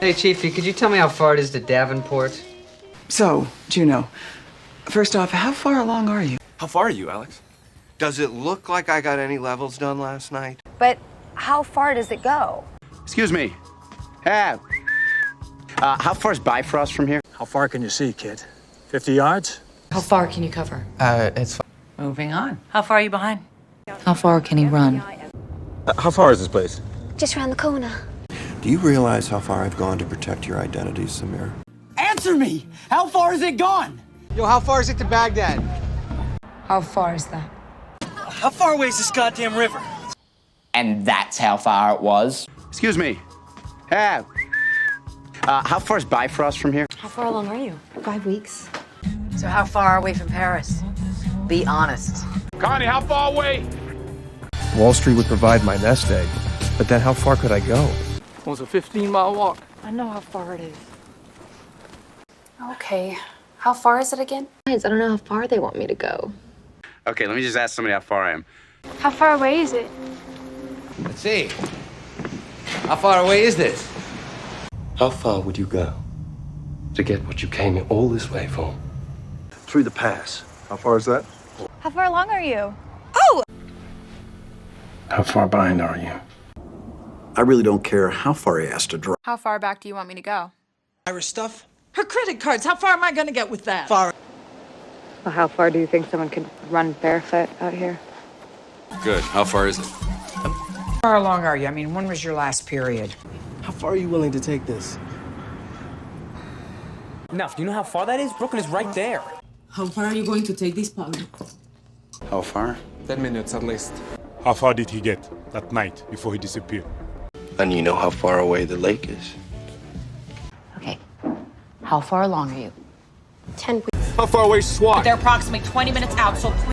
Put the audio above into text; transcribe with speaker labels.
Speaker 1: Hey, Chiefy, could you tell me how far it is to Davenport?
Speaker 2: So, Juno, first off, how far along are you?
Speaker 3: How far are you, Alex?
Speaker 4: Does it look like I got any levels done last night?
Speaker 5: But how far does it go?
Speaker 6: Excuse me. Hey. How far is Bifrost from here?
Speaker 7: How far can you see, kid? 50 yards?
Speaker 8: How far can you cover?
Speaker 1: It's
Speaker 8: Moving on.
Speaker 9: How far are you behind?
Speaker 8: How far can he run?
Speaker 3: How far is this place?
Speaker 5: Just around the corner.
Speaker 4: Do you realize how far I've gone to protect your identity, Samir?
Speaker 10: Answer me! How far is it gone?
Speaker 1: Yo, how far is it to Baghdad?
Speaker 8: How far is that?
Speaker 10: How far away is this goddamn river?
Speaker 11: And that's how far it was.
Speaker 6: Excuse me. Hey. How far is Bifrost from here?
Speaker 8: How far along are you? 5 weeks.
Speaker 9: So how far are we from Paris? Be honest.
Speaker 6: Connie, how far away?
Speaker 3: Wall Street would provide my nest egg, but then how far could I go?
Speaker 7: It was a 15-mile walk.
Speaker 8: I know how far it is. Okay. How far is it again? I don't know how far they want me to go.
Speaker 6: Okay, let me just ask somebody how far I am.
Speaker 5: How far away is it?
Speaker 1: Let's see. How far away is this?
Speaker 4: How far would you go to get what you came all this way for?
Speaker 3: Through the pass. How far is that?
Speaker 5: How far along are you?
Speaker 3: How far behind are you?
Speaker 7: I really don't care how far he has to drive.
Speaker 5: How far back do you want me to go?
Speaker 10: Irish stuff?
Speaker 9: Her credit cards, how far am I gonna get with that?
Speaker 10: Far.
Speaker 8: Well, how far do you think someone could run barefoot out here?
Speaker 3: Good. How far is it?
Speaker 9: How far along are you? I mean, when was your last period?
Speaker 10: How far are you willing to take this?
Speaker 11: Enough. Do you know how far that is? Brooklyn is right there.
Speaker 9: How far are you going to take this powder?
Speaker 6: How far?
Speaker 3: 10 minutes at least.
Speaker 12: How far did he get that night before he disappeared?
Speaker 4: And you know how far away the lake is?
Speaker 8: Okay. How far along are you?
Speaker 5: 10 weeks.
Speaker 3: How far away is SWAT?
Speaker 9: They're approximately 20 minutes out, so